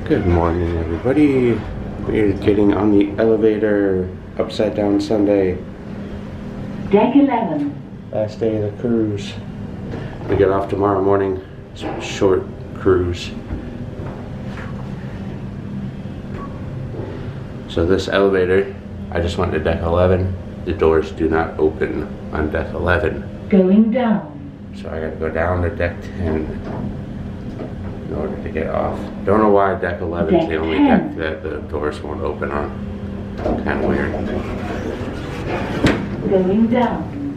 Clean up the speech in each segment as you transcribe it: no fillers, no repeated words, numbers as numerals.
Good morning, everybody. We're getting on the elevator. Upside down Sunday. Deck 11. Last day of the cruise. We get off tomorrow morning. It's a short cruise. So this elevator, I just went to deck 11. The doors do not open on deck 11. Going down. So I gotta go down to deck 10 in order to get off. Don't know why deck 11 is the only deck that the doors won't open on. Kind of weird. Going down.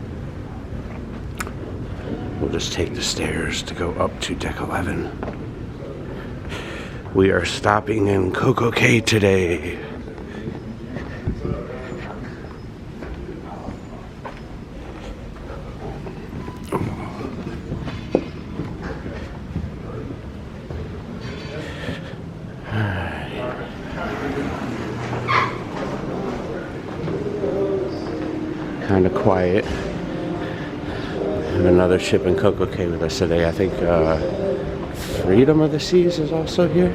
We'll just take the stairs to go up to deck 11. We are stopping in Coco Cay today. Kind of quiet. Have another ship in Coco Cay with us today. I think Freedom of the Seas is also here.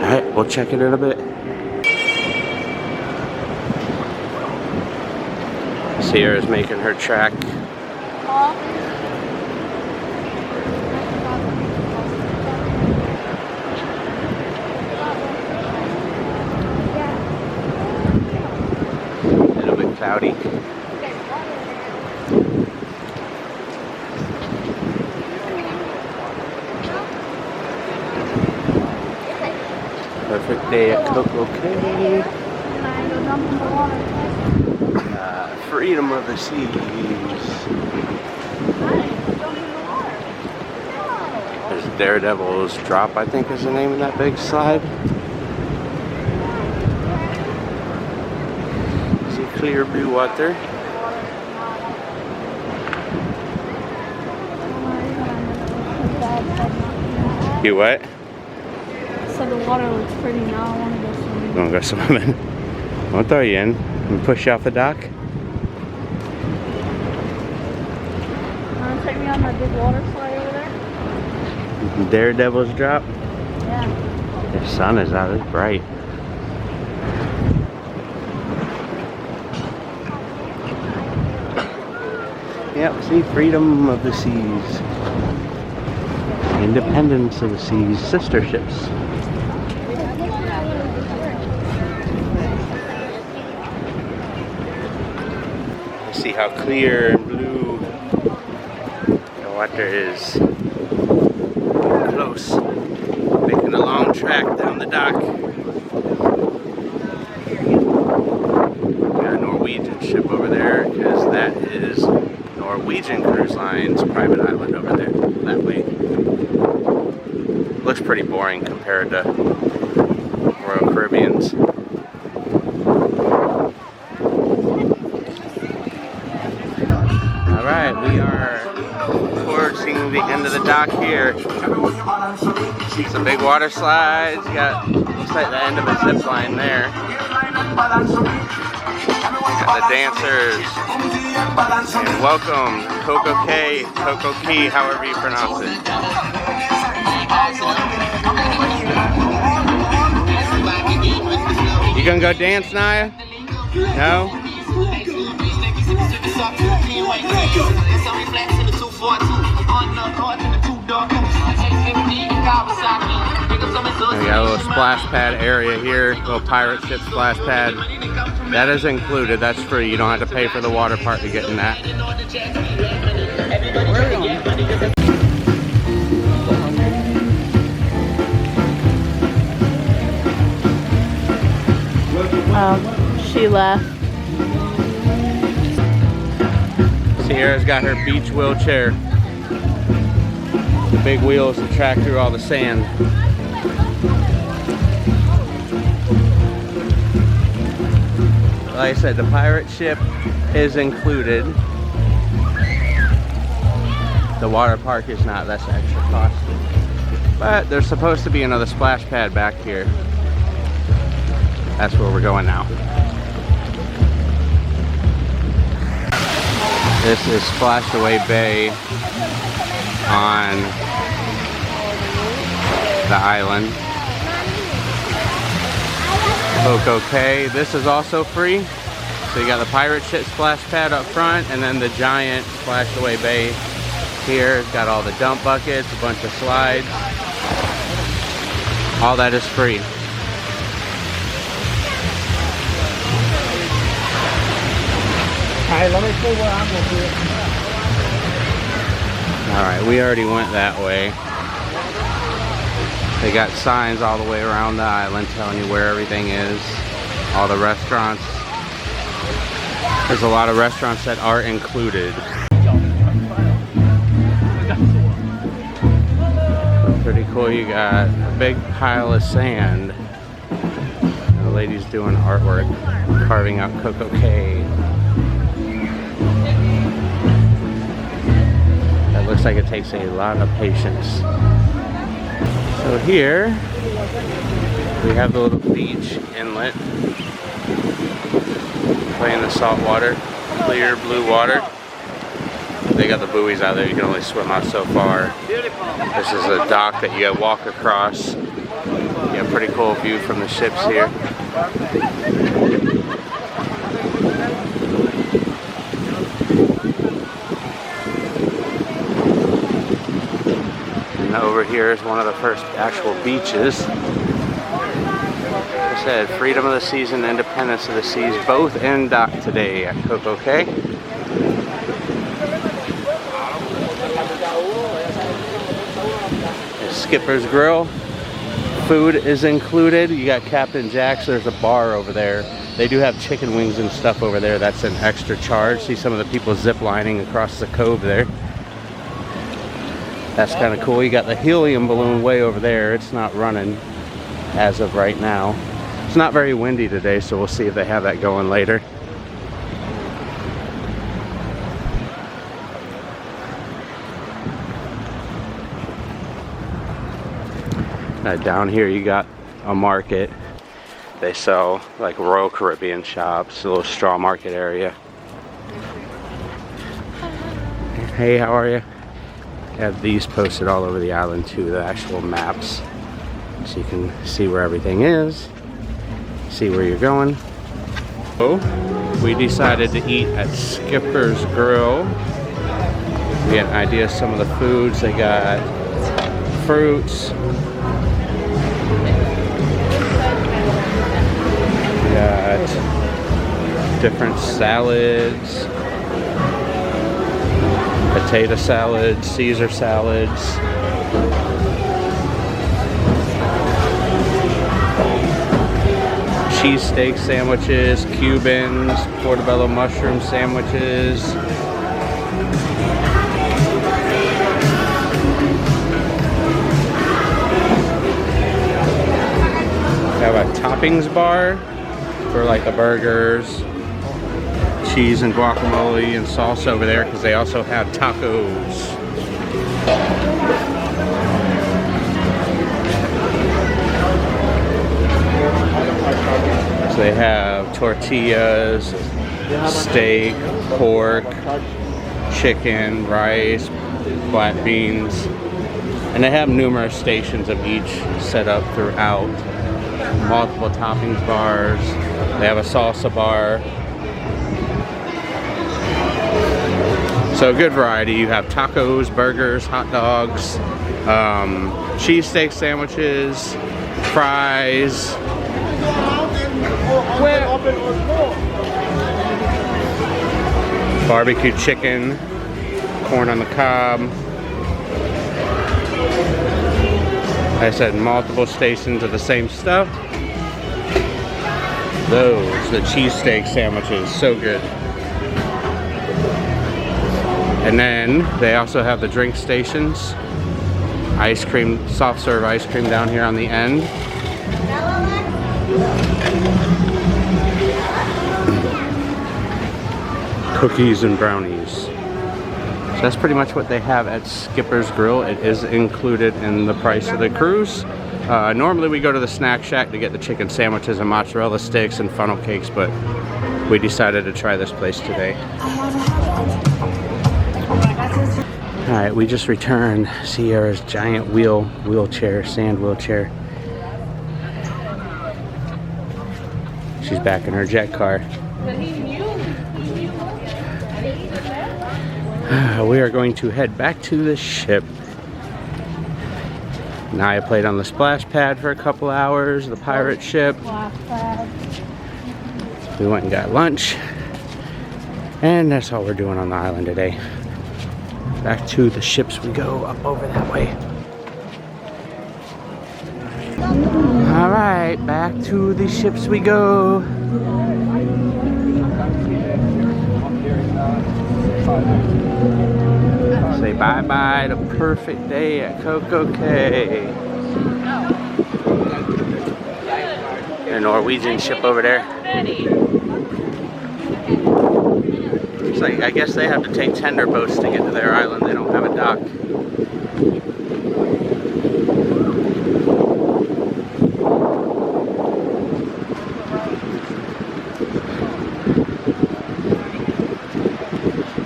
Alright, we'll check it in a bit. Sierra's making her track. A little bit cloudy. Perfect day at Coco Cay. Freedom of the Seas. There's Daredevil's Drop, I think is the name of that big slide. See clear blue water. You what? So the water looks pretty now. I want to go swimming. You want to go swimming? I'll throw you in and push you off the dock. Take me on that big water slide over there? Daredevil's Drop? Yeah. The sun is out, it's bright. Yep, see, Freedom of the Seas. Independence of the Seas, sister ships. See how clear and blue the water is. Close. Making a long track down the dock. Got a Norwegian ship over there because that is Norwegian Cruise Line's private island over there. That way. Looks pretty boring compared to Royal Caribbean's. Alright, we are towardsing the end of the dock here. Some big water slides. You got, looks like the end of a zip line there. Got the dancers. And welcome, Coco Cay, Coco Cay, however you pronounce it. You gonna go dance, Naya? No? We got a little splash pad area here, little pirate ship splash pad. That is included, that's free. You don't have to pay for the water part to get in that. She left. Sierra's got her beach wheelchair. The big wheels to track through all the sand. Like I said, the pirate ship is included. The water park is not. That's extra cost. But there's supposed to be another splash pad back here. That's where we're going now. This is Splash Away Bay on the island. Coco Cay. This is also free. So you got the pirate ship splash pad up front, and then the giant Splash Away Bay here. It's got all the dump buckets, a bunch of slides. All that is free. Alright, we already went that way. They got signs all the way around the island telling you where everything is. All the restaurants. There's a lot of restaurants that are included. Pretty cool. You got a big pile of sand. And the lady's doing artwork, carving out Coco Cay. That looks like it takes a lot of patience. So here we have the little beach inlet. Play in the salt water, clear blue water. They got the buoys out there, you can only swim out so far. This is a dock that you gotta walk across. You have a pretty cool view from the ships here. And over here is one of the first actual beaches. Like I said, freedom of the seas and independence of the seas, both in dock today at Coco Cay. Skipper's Grill. Food is included. You got Captain Jack's. There's a bar over there. They do have chicken wings and stuff over there. That's an extra charge. See some of the people zip lining across the cove there. That's kind of cool. You got the helium balloon way over there. It's not running as of right now. It's not very windy today, so we'll see if they have that going later. Down here you got a market. They sell like Royal Caribbean shops, a little straw market area. Hey, how are you? Have these posted all over the island too, the actual maps. So you can see where everything is, see where you're going. So we decided to eat at Skipper's Grill. We had an idea of some of the foods. They got fruits. We got different salads. Potato salads, Caesar salads. Cheesesteak sandwiches, Cubans, portobello mushroom sandwiches. We have a toppings bar for like the burgers, cheese and guacamole and salsa over there, because they also have tacos. So they have tortillas, steak, pork, chicken, rice, black beans, and they have numerous stations of each set up throughout. Multiple toppings bars. They have a salsa bar. So a good variety. You have tacos, burgers, hot dogs, cheesesteak sandwiches, fries. Barbecue chicken, corn on the cob. Like I said, multiple stations of the same stuff. Those, the cheesesteak sandwiches, so good. And then they also have the drink stations. Ice cream, soft serve ice cream down here on the end. Cookies and brownies. that's pretty much what they have at Skipper's Grill. It is included in the price of the cruise. Normally we go to the snack shack to get the chicken sandwiches and mozzarella sticks and funnel cakes, but we decided to try this place today. Alright, we just returned Sierra's giant wheelchair, sand wheelchair. She's back in her jet car. We are going to head back to the ship. Naya played on the splash pad for a couple hours, the pirate ship. We went and got lunch. And that's all we're doing on the island today. Back to the ships we go, up over that way. Alright, back to the ships we go. Say bye-bye to perfect day at Coco Cay. A Norwegian ship over there. It's like, I guess they have to take tender boats to get to their island. They don't have a dock.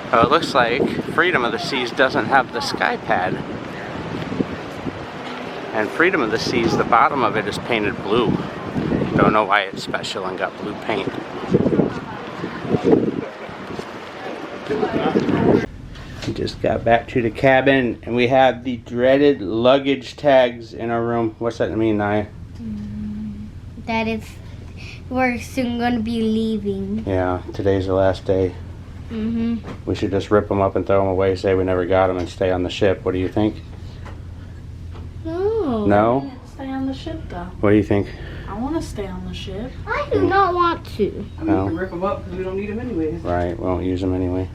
Oh, it looks like Freedom of the Seas doesn't have the sky pad. And Freedom of the Seas, the bottom of it is painted blue. Don't know why it's special and got blue paint. We just got back to the cabin and we have the dreaded luggage tags in our room. What's that mean, Naya? That is, we're soon going to be leaving. Yeah, today's the last day. We should just rip them up and throw them away, say we never got them, and stay on the ship. What do you think? No. No? Stay on the ship though. What do you think? I want to stay on the ship. I do not want to. I mean, we can rip them up because we don't need them anyways. Right, we won't use them anyway.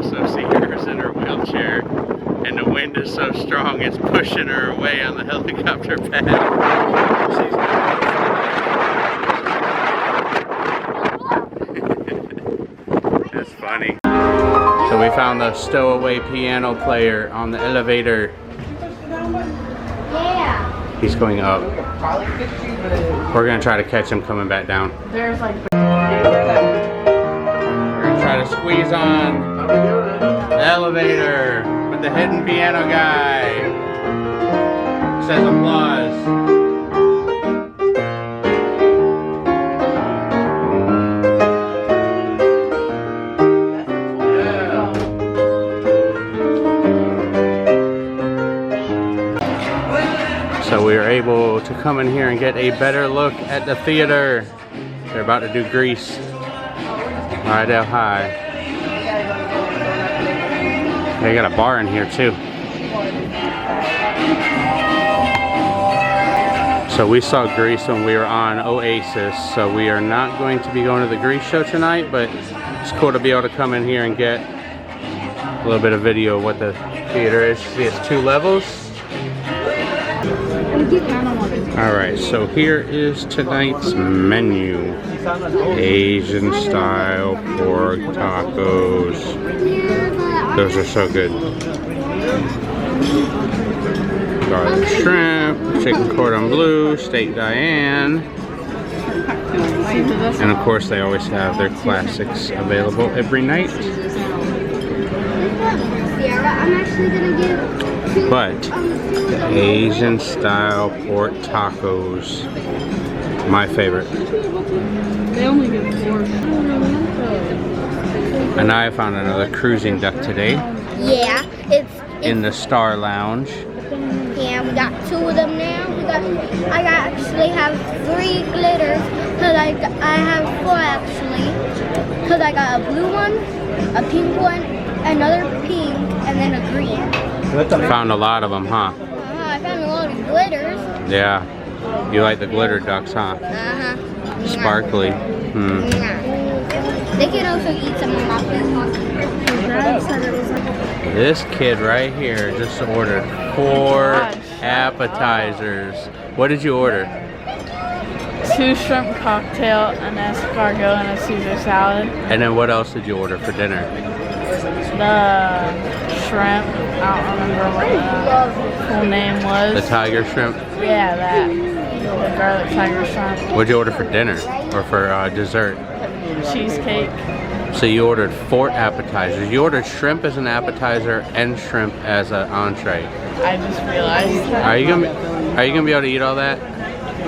So Sierra's in her wheelchair, and the wind is so strong it's pushing her away on the helicopter pad. That's funny. So we found the stowaway piano player on the elevator. Yeah. He's going up. We're gonna try to catch him coming back down. There's like. We're gonna try to squeeze on the elevator with the hidden piano guy. Says applause. So we were able to come in here and get a better look at the theater. They're about to do Grease. Right out high. They got a bar in here too. So we saw Grease when we were on Oasis. So we are not going to be going to the Grease show tonight, but it's cool to be able to come in here and get a little bit of video of what the theater is. See, it's 2 levels. Alright, so here is tonight's menu. Asian style pork tacos. Those are so good. Garlic shrimp, chicken cordon bleu, steak Diane. And of course they always have their classics available every night. But the Asian style pork tacos, my favorite. They only give 4. And I found another cruising duck today. Yeah, it's in the Star Lounge. Yeah, we got 2 of them now. I actually have 3 glitters, cause I have 4 actually. Cause I got a blue one, a pink one, another pink, and then a green. Found a lot of them, huh? I found a lot of glitters. Yeah. You like the glitter ducks, huh? Sparkly. Yeah. They can also eat some of my food. This kid right here just ordered 4 appetizers. What did you order? 2 shrimp cocktail, an escargot, and a Caesar salad. And then what else did you order for dinner? The shrimp, I don't remember what the full name was. The tiger shrimp? Yeah, that. The garlic tiger shrimp. What'd you order for dinner or for dessert? Cheesecake. So you ordered 4 appetizers. You ordered shrimp as an appetizer and shrimp as an entree. I just realized that. Are you gonna be able to eat all that?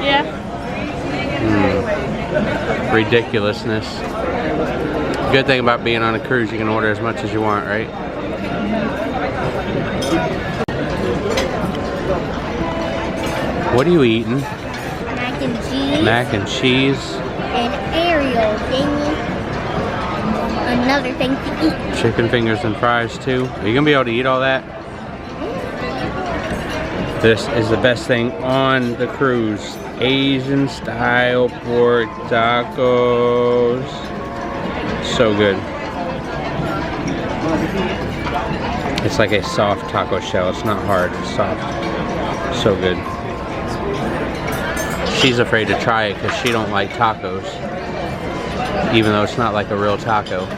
Yeah. Ridiculousness. Good thing about being on a cruise, you can order as much as you want, right? What are you eating? Mac and cheese. Mac and cheese. And Ariel thingy. Another thing to eat. Chicken fingers and fries too. Are you gonna be able to eat all that? This is the best thing on the cruise. Asian style pork tacos. So good. It's like a soft taco shell. It's not hard, it's soft. So good. She's afraid to try it because she don't like tacos. Even though it's not like a real taco.